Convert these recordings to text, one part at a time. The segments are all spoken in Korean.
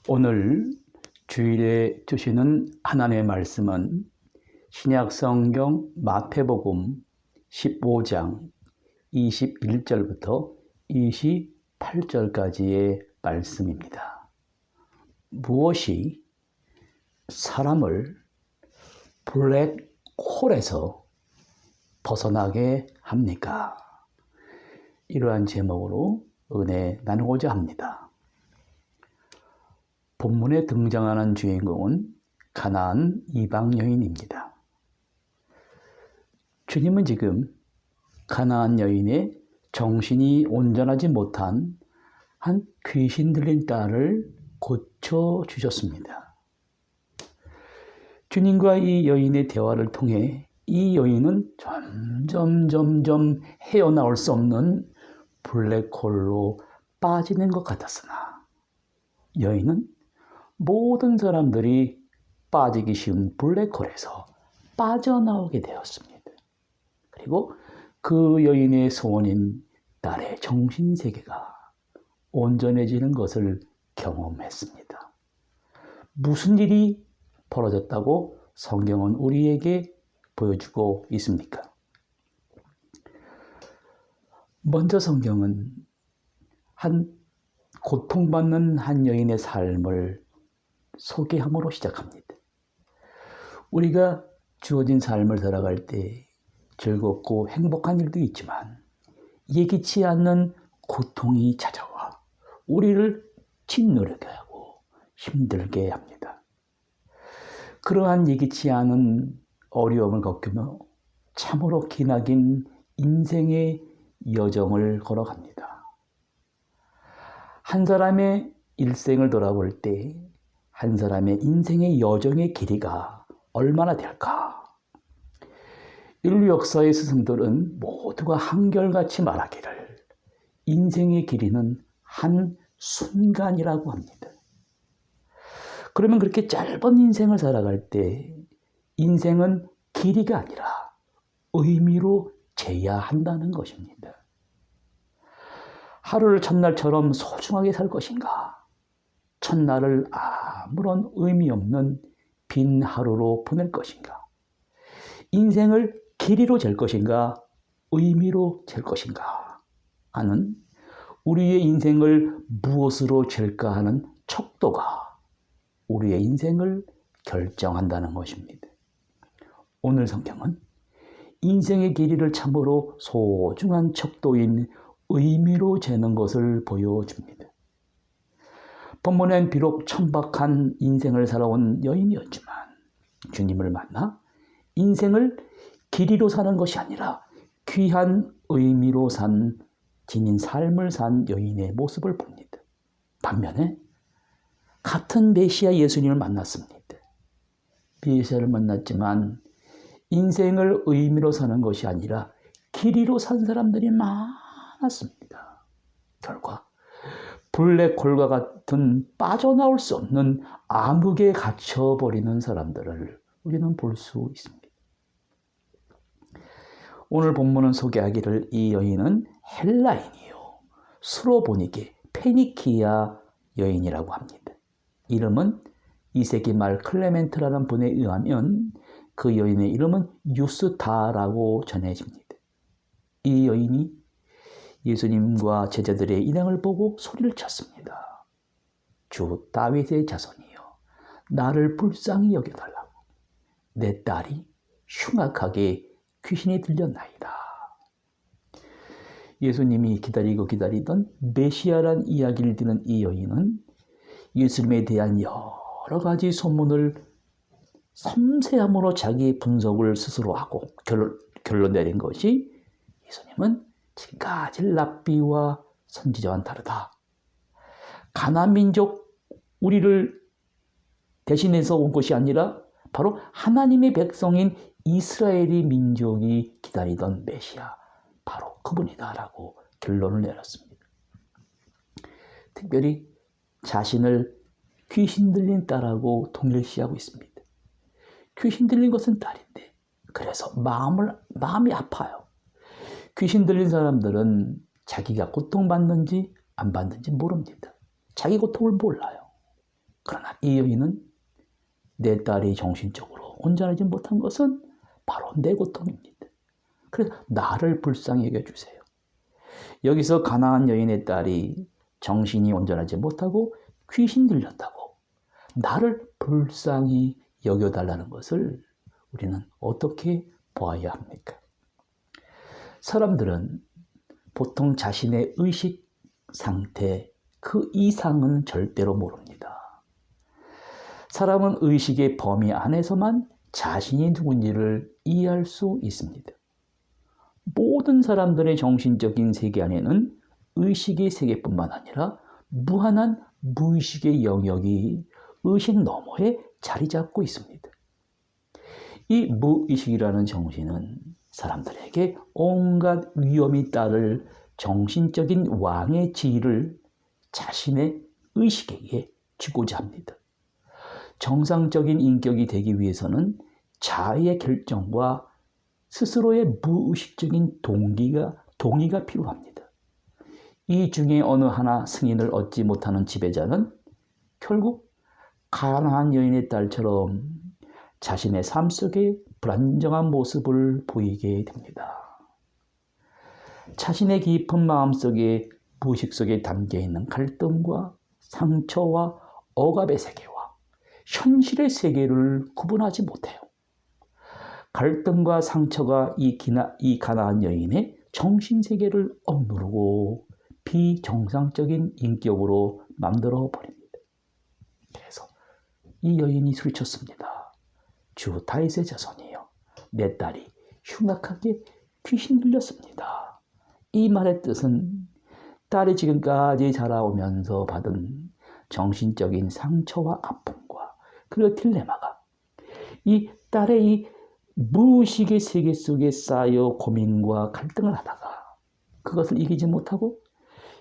오늘 주일에 주시는 하나님의 말씀은 신약성경 마태복음 15장 21절부터 28절까지의 말씀입니다. 무엇이 사람을 블랙홀에서 벗어나게 합니까? 이러한 제목으로 은혜 나누고자 합니다. 본문에 등장하는 주인공은 가나안 이방 여인입니다. 주님은 지금 가나안 여인의 정신이 온전하지 못한 한 귀신 들린 딸을 고쳐주셨습니다. 주님과 이 여인의 대화를 통해 이 여인은 점점 헤어나올 수 없는 블랙홀로 빠지는 것 같았으나 여인은 모든 사람들이 빠지기 쉬운 블랙홀에서 빠져나오게 되었습니다. 그리고 그 여인의 소원인 딸의 정신세계가 온전해지는 것을 경험했습니다. 무슨 일이 벌어졌다고 성경은 우리에게 보여주고 있습니까? 먼저 성경은 한 고통받는 한 여인의 삶을 소개함으로 시작합니다. 우리가 주어진 삶을 살아갈 때 즐겁고 행복한 일도 있지만 예기치 않는 고통이 찾아와 우리를 짓누르게 하고 힘들게 합니다. 그러한 예기치 않은 어려움을 겪으며 참으로 기나긴 인생의 여정을 걸어갑니다. 한 사람의 일생을 돌아볼 때 한 사람의 인생의 여정의 길이가 얼마나 될까? 인류 역사의 스승들은 모두가 한결같이 말하기를 인생의 길이는 한 순간이라고 합니다. 그러면 그렇게 짧은 인생을 살아갈 때 인생은 길이가 아니라 의미로 재야 한다는 것입니다. 하루를 첫날처럼 소중하게 살 것인가? 첫날을 아무런 의미 없는 빈 하루로 보낼 것인가? 인생을 길이로 잴 것인가? 의미로 잴 것인가? 하는 우리의 인생을 무엇으로 잴까 하는 척도가 우리의 인생을 결정한다는 것입니다. 오늘 성경은 인생의 길이를 참으로 소중한 척도인 의미로 재는 것을 보여줍니다. 본문엔 비록 천박한 인생을 살아온 여인이었지만 주님을 만나 인생을 길이로 사는 것이 아니라 귀한 의미로 산 지닌 삶을 산 여인의 모습을 봅니다. 반면에 같은 메시아 예수님을 만났습니다. 메시아를 만났지만 인생을 의미로 사는 것이 아니라 길이로 산 사람들이 많았습니다. 결과 블랙홀과 같은 빠져나올 수 없는 암흑에 갇혀버리는 사람들을 우리는 볼 수 있습니다. 오늘 본문은 소개하기를 이 여인은 헬라인이요 수로보니게 페니키아 여인이라고 합니다. 이름은 2세기 말 클레멘트라는 분에 의하면 그 여인의 이름은 유스타라고 전해집니다. 이 여인이 예수님과 제자들의 일행을 보고 소리를 쳤습니다. 주 다윗의 자손이여 나를 불쌍히 여겨달라고 내 딸이 흉악하게 귀신이 들렸나이다. 예수님이 기다리던 메시아란 이야기를 듣는 이 여인은 예수님에 대한 여러 가지 소문을 섬세함으로 자기 분석을 스스로 하고 결론 내린 것이 예수님은 지금까지 랍비와 선지자와는 다르다. 가나안 민족 우리를 대신해서 온 것이 아니라 바로 하나님의 백성인 이스라엘의 민족이 기다리던 메시아 바로 그분이다라고 결론을 내렸습니다. 특별히 자신을 귀신 들린 딸하고 동일시하고 있습니다. 귀신 들린 것은 딸인데 그래서 마음이 아파요. 귀신 들린 사람들은 자기가 고통받는지 안 받는지 모릅니다. 자기 고통을 몰라요. 그러나 이 여인은 내 딸이 정신적으로 온전하지 못한 것은 바로 내 고통입니다. 그래서 나를 불쌍히 여겨주세요. 여기서 가나안 여인의 딸이 정신이 온전하지 못하고 귀신 들렸다고 나를 불쌍히 여겨달라는 것을 우리는 어떻게 보아야 합니까? 사람들은 보통 자신의 의식 상태 그 이상은 절대로 모릅니다. 사람은 의식의 범위 안에서만 자신이 누군지를 이해할 수 있습니다. 모든 사람들의 정신적인 세계 안에는 의식의 세계뿐만 아니라 무한한 무의식의 영역이 의식 너머에 자리 잡고 있습니다. 이 무의식이라는 정신은 사람들에게 온갖 위험이 따를 정신적인 왕의 지위를 자신의 의식에게 주고자 합니다. 정상적인 인격이 되기 위해서는 자아의 결정과 스스로의 무의식적인 동의가 필요합니다. 이 중에 어느 하나 승인을 얻지 못하는 지배자는 결국 가나안 여인의 딸처럼 자신의 삶 속에 불안정한 모습을 보이게 됩니다. 자신의 깊은 마음속에 무의식 속에 담겨있는 갈등과 상처와 억압의 세계와 현실의 세계를 구분하지 못해요. 갈등과 상처가 이 가나안 여인의 정신세계를 억누르고 비정상적인 인격으로 만들어 버립니다. 그래서 이 여인이 소리쳤습니다. 주 다윗의 자손이여, 내 딸이 흉악하게 귀신 들렸습니다. 이 말의 뜻은 딸이 지금까지 자라오면서 받은 정신적인 상처와 아픔과 그리고 딜레마가 이 딸의 이 무의식의 세계 속에 쌓여 고민과 갈등을 하다가 그것을 이기지 못하고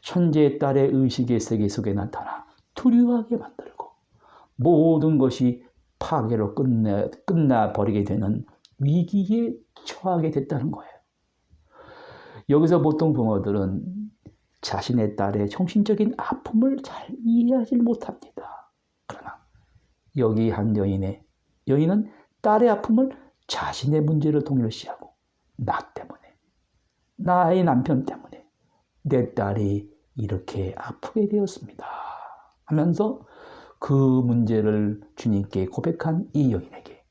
현재 딸의 의식의 세계 속에 나타나 두려워하게 만들고 모든 것이 파괴로 끝나버리게 되는 위기에 처하게 됐다는 거예요. 여기서 보통 부모들은 자신의 딸의 정신적인 아픔을 잘 이해하지 못합니다. 그러나 여기 한 여인은 딸의 아픔을 자신의 문제로 동일시하고 나 때문에, 나의 남편 때문에 내 딸이 이렇게 아프게 되었습니다 하면서 그 문제를 주님께 고백한 이 여인에게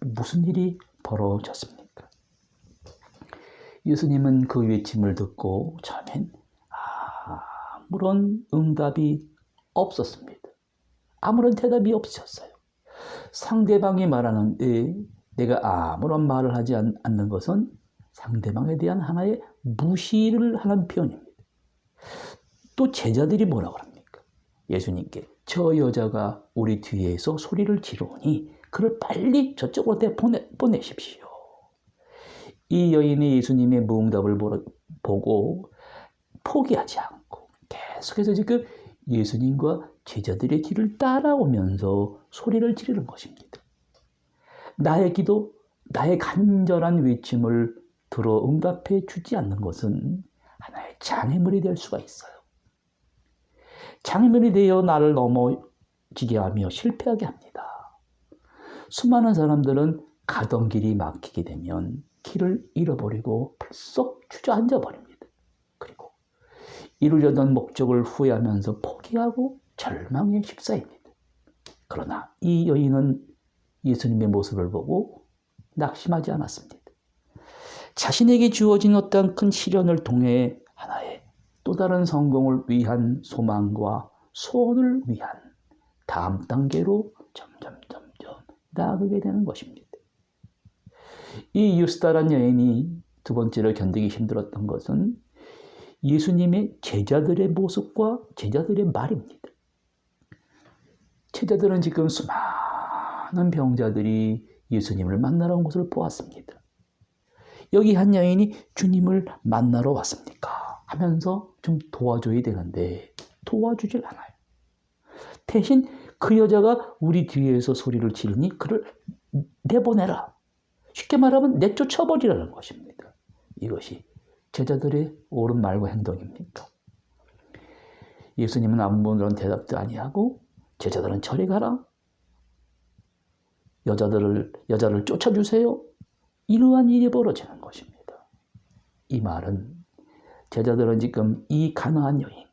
무슨 일이 벌어졌습니까? 예수님은 그 외침을 듣고 처음엔 아무런 응답이 없었습니다. 아무런 대답이 없으셨어요. 상대방이 말하는데 내가 아무런 말을 하지 않는 것은 상대방에 대한 하나의 무시를 하는 표현입니다. 또 제자들이 뭐라고 합니까? 예수님께 저 여자가 우리 뒤에서 소리를 지르니 그를 빨리 저쪽으로 보내십시오. 이 여인이 예수님의 무응답을 보고 포기하지 않고 계속해서 지금 예수님과 제자들의 뒤를 따라오면서 소리를 지르는 것입니다. 나의 기도, 나의 간절한 외침을 들어 응답해 주지 않는 것은 하나의 장애물이 될 수가 있어요. 장애물이 되어 나를 넘어지게 하며 실패하게 합니다. 수많은 사람들은 가던 길이 막히게 되면 길을 잃어버리고 벌썩 주저앉아 버립니다. 그리고 이루려던 목적을 후회하면서 포기하고 절망에 휩싸입니다. 그러나 이 여인은 예수님의 모습을 보고 낙심하지 않았습니다. 자신에게 주어진 어떤 큰 시련을 통해 하나의 또 다른 성공을 위한 소망과 소원을 위한 다음 단계로 점점 나아가게 되는 것입니다. 이 유스다란 여인이 두 번째로 견디기 힘들었던 것은 예수님의 제자들의 모습과 제자들의 말입니다. 제자들은 지금 수많은 병자들이 예수님을 만나러 온 것을 보았습니다. 여기 한 여인이 주님을 만나러 왔습니까? 하면서 좀 도와줘야 되는데 도와주질 않아요. 대신 그 여자가 우리 뒤에서 소리를 지르니 그를 내보내라. 쉽게 말하면 내쫓아버리라는 것입니다. 이것이 제자들의 옳은 말과 행동입니까? 예수님은 아무런 대답도 아니하고 제자들은 저리 가라. 여자를 쫓아주세요. 이러한 일이 벌어지는 것입니다. 이 말은 제자들은 지금 이 가나안 여인,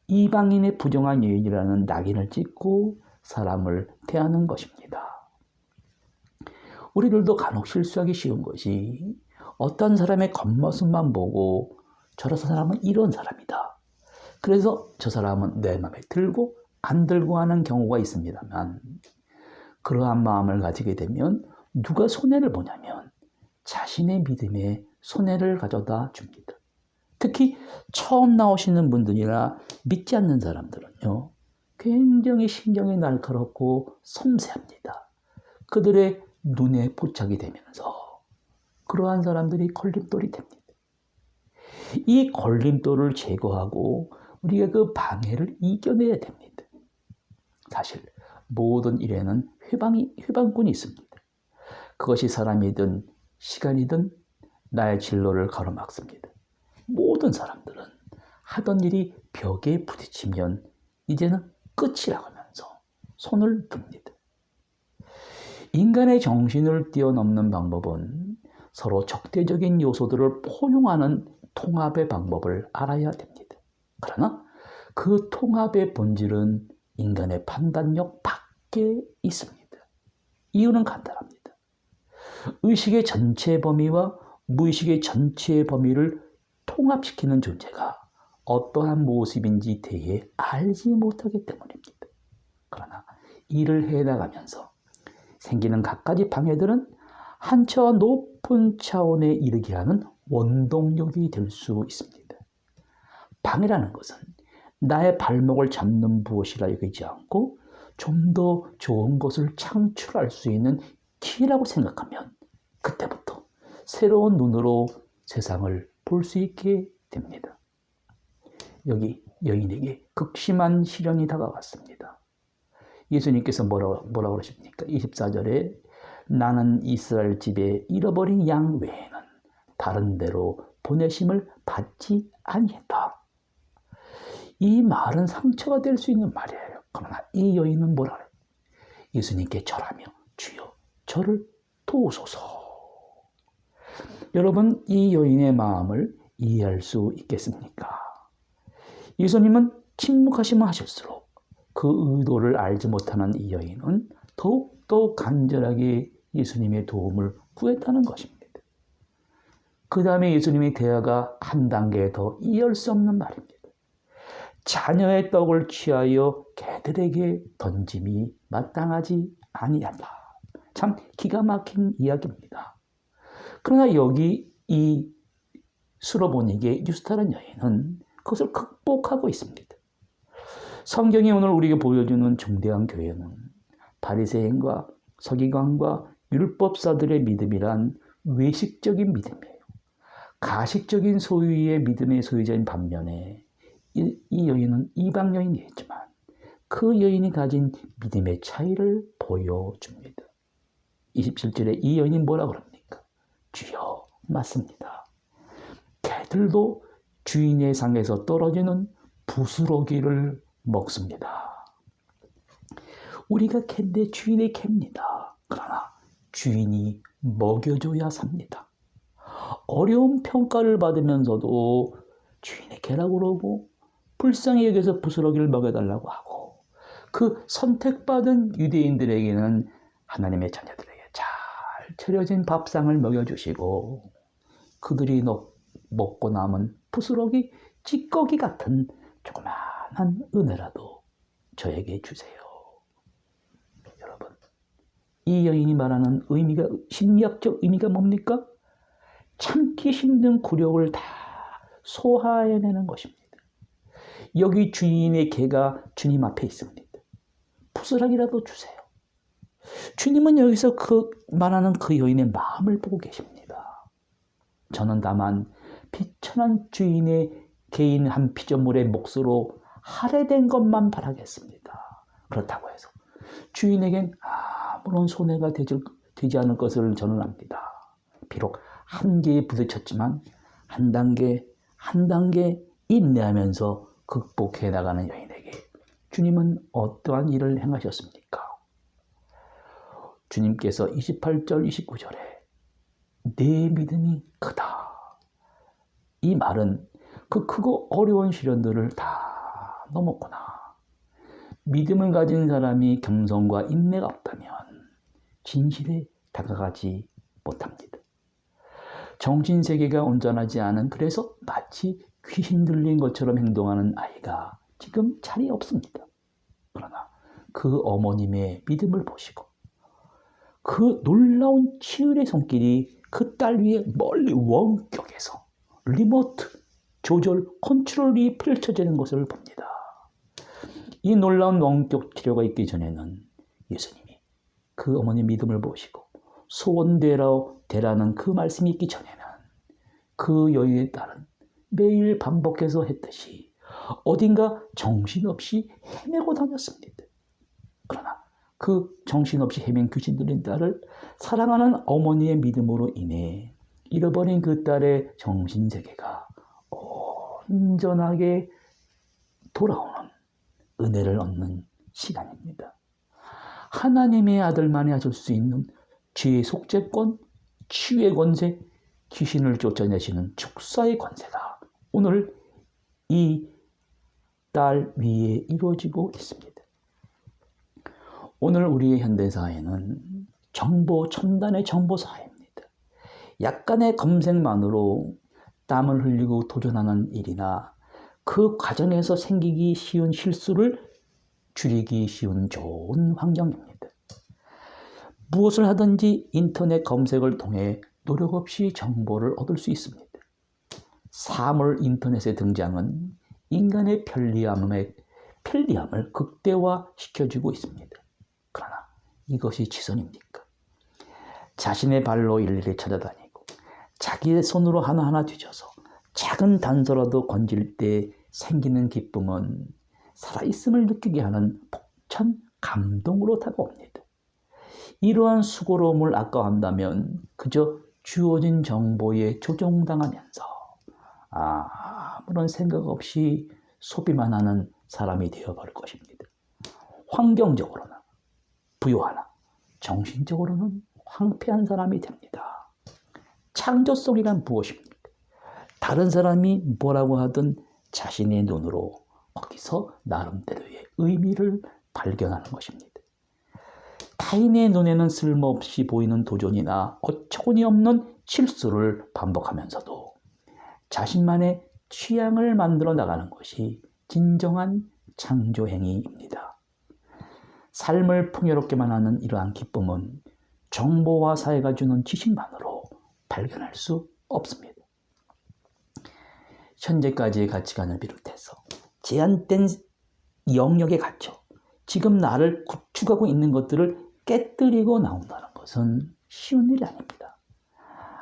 이방인의 부정한 여인이라는 낙인을 찍고 사람을 대하는 것입니다. 우리들도 간혹 실수하기 쉬운 것이 어떤 사람의 겉모습만 보고 저 사람은 이런 사람이다. 그래서 저 사람은 내 마음에 들고 안 들고 하는 경우가 있습니다만, 그러한 마음을 가지게 되면 누가 손해를 보냐면 자신의 믿음에 손해를 가져다 줍니다. 특히 처음 나오시는 분들이나 믿지 않는 사람들은요, 굉장히 신경이 날카롭고 섬세합니다. 그들의 눈에 포착이 되면서 그러한 사람들이 걸림돌이 됩니다. 이 걸림돌을 제거하고 우리가 그 방해를 이겨내야 됩니다. 사실 모든 일에는 회방꾼이 있습니다. 그것이 사람이든 시간이든 나의 진로를 가로막습니다. 모든 사람들은 하던 일이 벽에 부딪히면 이제는 끝이라고 하면서 손을 듭니다. 인간의 정신을 뛰어넘는 방법은 서로 적대적인 요소들을 포용하는 통합의 방법을 알아야 됩니다. 그러나 그 통합의 본질은 인간의 판단력 밖에 있습니다. 이유는 간단합니다. 의식의 전체 범위와 무의식의 전체 범위를 통합시키는 존재가 어떠한 모습인지 대해 알지 못하기 때문입니다. 그러나 일을 해나가면서 생기는 갖가지 방해들은 한차원 높은 차원에 이르게 하는 원동력이 될 수 있습니다. 방해라는 것은 나의 발목을 잡는 무엇이라 여기지 않고 좀 더 좋은 것을 창출할 수 있는 기회라고 생각하면 그때부터 새로운 눈으로 세상을 볼 수 있게 됩니다. 여기 여인에게 극심한 시련이 다가왔습니다. 예수님께서 뭐라고 그러십니까? 24절에 나는 이스라엘 집에 잃어버린 양 외에는 다른 데로 보내심을 받지 아니했다. 이 말은 상처가 될 수 있는 말이에요. 그러나 이 여인은 뭐라 그래요? 예수님께 절하며 주여 저를 도우소서. 여러분, 이 여인의 마음을 이해할 수 있겠습니까? 예수님은 침묵하시면 하실수록 그 의도를 알지 못하는 이 여인은 더욱더 간절하게 예수님의 도움을 구했다는 것입니다. 그 다음에 예수님의 대화가 한 단계 더 이해할 수 없는 말입니다. 자녀의 떡을 취하여 개들에게 던짐이 마땅하지 아니하다. 참 기가 막힌 이야기입니다. 그러나 여기 이 수로보니게 유스타라는 여인은 그것을 극복하고 있습니다. 성경이 오늘 우리에게 보여주는 중대한 교회는 바리새인과 서기관과 율법사들의 믿음이란 외식적인 믿음이에요. 가식적인 소유의 믿음의 소유자인 반면에 이 여인은 이방 여인이었지만 그 여인이 가진 믿음의 차이를 보여줍니다. 27절에 이 여인이 뭐라 그럽니까? 주여, 맞습니다. 개들도 주인의 상에서 떨어지는 부스러기를 먹습니다. 우리가 개인데 주인의 개입니다. 그러나 주인이 먹여줘야 삽니다. 어려운 평가를 받으면서도 주인의 개라고 그러고 불쌍히 여겨서 부스러기를 먹여달라고 하고 그 선택받은 유대인들에게는 하나님의 자녀들에게 잘 차려진 밥상을 먹여주시고 그들이 먹고 남은 부스러기 찌꺼기 같은 조그마한 은혜라도 저에게 주세요. 여러분, 이 여인이 말하는 의미가, 심리학적 의미가 뭡니까? 참기 힘든 굴욕을 다 소화해내는 것입니다. 여기 주인의 개가 주님 앞에 있습니다. 부스러기라도 주세요. 주님은 여기서 말하는 그 여인의 마음을 보고 계십니다. 저는 다만 비천한 주인의 개인 한 피조물의 몫으로 할애된 것만 바라겠습니다. 그렇다고 해서 주인에겐 아무런 손해가 되지 않을 것을 저는 압니다. 비록 한계에 부딪혔지만 한 단계 인내하면서 극복해 나가는 여인에게 주님은 어떠한 일을 행하셨습니까? 주님께서 28절, 29절에 내 믿음이 크다. 이 말은 그 크고 어려운 시련들을 다 넘었구나. 믿음을 가진 사람이 겸손과 인내가 없다면 진실에 다가가지 못합니다. 정신세계가 온전하지 않은, 그래서 마치 귀신 들린 것처럼 행동하는 아이가 지금 자리에 없습니다. 그러나 그 어머님의 믿음을 보시고 그 놀라운 치유의 손길이 그 딸 위에 멀리 원격에서 리모트 조절 컨트롤이 펼쳐지는 것을 봅니다. 이 놀라운 원격 치료가 있기 전에는 예수님이 그 어머니 믿음을 보시고 소원대라는 그 말씀이 있기 전에는 그 여인의 딸은 매일 반복해서 했듯이 어딘가 정신없이 헤매고 다녔습니다. 그러나 그 정신없이 헤맨 귀신 들린 딸을 사랑하는 어머니의 믿음으로 인해 잃어버린 그 딸의 정신세계가 온전하게 돌아오는 은혜를 얻는 시간입니다. 하나님의 아들만이 하실 수 있는 죄의 속죄권, 치유의 권세, 귀신을 쫓아내시는 축사의 권세가 오늘 이 딸 위에 이루어지고 있습니다. 오늘 우리의 현대사회는 첨단의 정보사회입니다. 약간의 검색만으로 땀을 흘리고 도전하는 일이나 그 과정에서 생기기 쉬운 실수를 줄이기 쉬운 좋은 환경입니다. 무엇을 하든지 인터넷 검색을 통해 노력 없이 정보를 얻을 수 있습니다. 사물 인터넷의 등장은 인간의 편리함을 극대화시켜주고 있습니다. 그러나 이것이 지선입니까? 자신의 발로 일일이 찾아다니고 자기의 손으로 하나하나 뒤져서 작은 단서라도 건질 때 생기는 기쁨은 살아있음을 느끼게 하는 벅찬 감동으로 다가옵니다. 이러한 수고로움을 아까워한다면 그저 주어진 정보에 조종당하면서 아무런 생각 없이 소비만 하는 사람이 되어버릴 것입니다. 환경적으로나 부유하나 정신적으로는 황폐한 사람이 됩니다. 창조성이란 무엇입니까? 다른 사람이 뭐라고 하든 자신의 눈으로 거기서 나름대로의 의미를 발견하는 것입니다. 타인의 눈에는 쓸모없이 보이는 도전이나 어처구니 없는 실수를 반복하면서도 자신만의 취향을 만들어 나가는 것이 진정한 창조행위입니다. 삶을 풍요롭게만 하는 이러한 기쁨은 정보와 사회가 주는 지식만으로 발견할 수 없습니다. 현재까지의 가치관을 비롯해서 제한된 영역에 갇혀 지금 나를 구축하고 있는 것들을 깨뜨리고 나온다는 것은 쉬운 일이 아닙니다.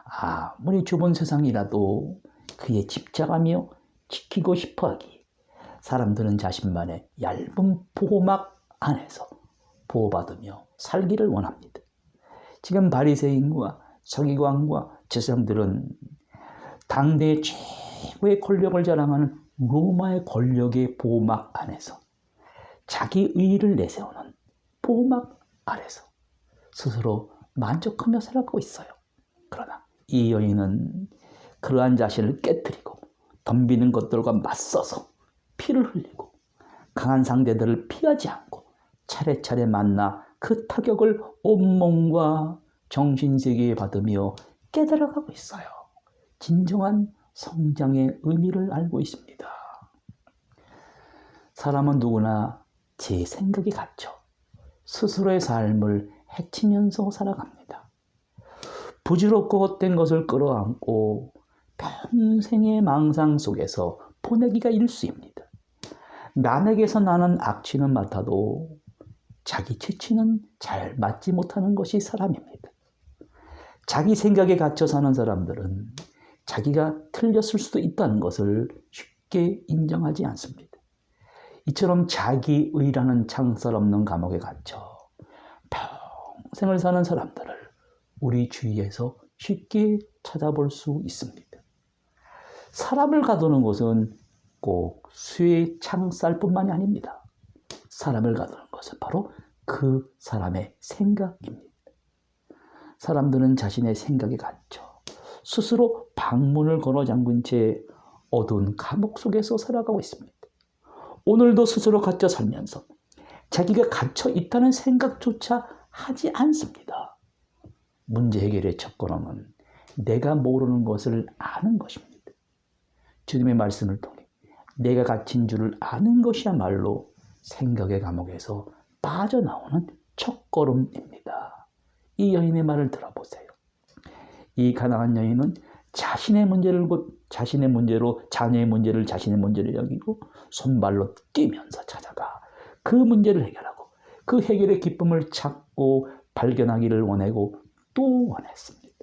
아무리 좁은 세상이라도 그에 집착하며 지키고 싶어하기, 사람들은 자신만의 얇은 보호막 안에서 보호받으며 살기를 원합니다. 지금 바리새인과 서기관과 제사장들은 당대의 최고의 권력을 자랑하는 로마의 권력의 보호막 안에서 자기 의의를 내세우는 보호막 아래서 스스로 만족하며 살아가고 있어요. 그러나 이 여인은 그러한 자신을 깨뜨리고 덤비는 것들과 맞서서 피를 흘리고 강한 상대들을 피하지 않고 차례차례 만나 그 타격을 온몸과 정신세계에 받으며 깨달아가고 있어요. 진정한 성장의 의미를 알고 있습니다. 사람은 누구나 제 생각에 갇혀 스스로의 삶을 해치면서 살아갑니다. 부질없고 헛된 것을 끌어안고 평생의 망상 속에서 보내기가 일쑤입니다. 남에게서 나는 악취는 맡아도 자기 취치는 잘 맡지 못하는 것이 사람입니다. 자기 생각에 갇혀 사는 사람들은 자기가 틀렸을 수도 있다는 것을 쉽게 인정하지 않습니다. 이처럼 자기의라는 창살 없는 감옥에 갇혀 평생을 사는 사람들을 우리 주위에서 쉽게 찾아볼 수 있습니다. 사람을 가두는 것은 꼭 수의 창살뿐만이 아닙니다. 사람을 가두는 것은 바로 그 사람의 생각입니다. 사람들은 자신의 생각에 갇혀 스스로 방문을 걸어 잠근 채 어두운 감옥 속에서 살아가고 있습니다. 오늘도 스스로 갇혀 살면서 자기가 갇혀 있다는 생각조차 하지 않습니다. 문제 해결의 첫 걸음은 내가 모르는 것을 아는 것입니다. 주님의 말씀을 통해 내가 갇힌 줄을 아는 것이야말로 생각의 감옥에서 빠져나오는 첫걸음입니다. 이 여인의 말을 들어보세요. 이 가난한 여인은 자신의 문제로 자녀의 문제를 자신의 문제로 여기고 손발로 뛰면서 찾아가 그 문제를 해결하고 그 해결의 기쁨을 찾고 발견하기를 원하고 또 원했습니다.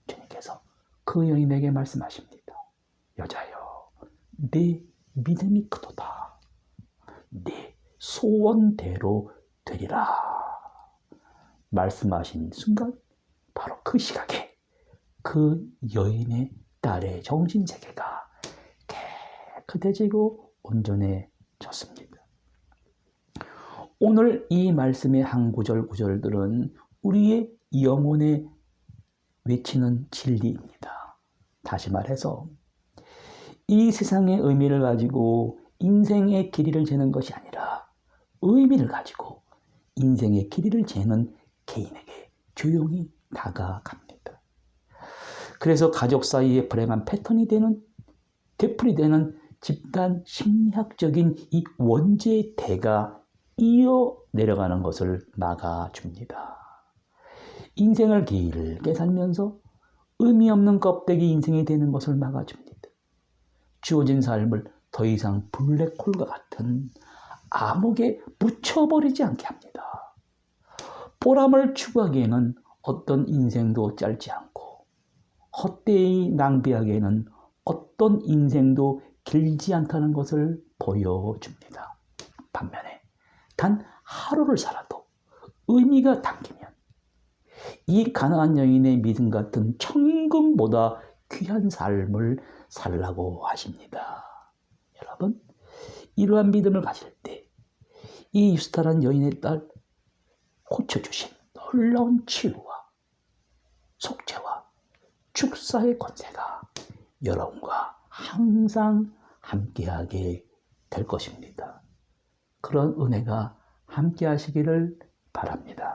주님께서 그 여인에게 말씀하십니다. 여자여, 네 믿음이 크도다. 네 소원대로 되리라. 말씀하신 순간 바로 그 시각에 그 여인의 딸의 정신세계가 깨끗해지고 온전해졌습니다. 오늘 이 말씀의 한 구절들은 우리의 영혼에 외치는 진리입니다. 다시 말해서 이 세상의 의미를 가지고 인생의 길이를 재는 것이 아니라 의미를 가지고 인생의 길이를 재는 개인에게 조용히 다가갑니다. 그래서 가족 사이에 불행한 패턴이 되풀이 되는 집단 심리학적인 이 원죄의 대가 이어 내려가는 것을 막아줍니다. 인생을 길게 살면서 의미 없는 껍데기 인생이 되는 것을 막아줍니다. 주어진 삶을 더 이상 블랙홀과 같은 암흑에 묻혀버리지 않게 합니다. 보람을 추구하기에는 어떤 인생도 짧지 않고 헛되이 낭비하기에는 어떤 인생도 길지 않다는 것을 보여줍니다. 반면에 단 하루를 살아도 의미가 담기면 이 가난한 여인의 믿음 같은 천금보다 귀한 삶을 살라고 하십니다. 여러분, 이러한 믿음을 가질 때 이 유스타라는 여인의 딸 고쳐주신 놀라운 치유와 속죄와 축사의 권세가 여러분과 항상 함께하게 될 것입니다. 그런 은혜가 함께하시기를 바랍니다.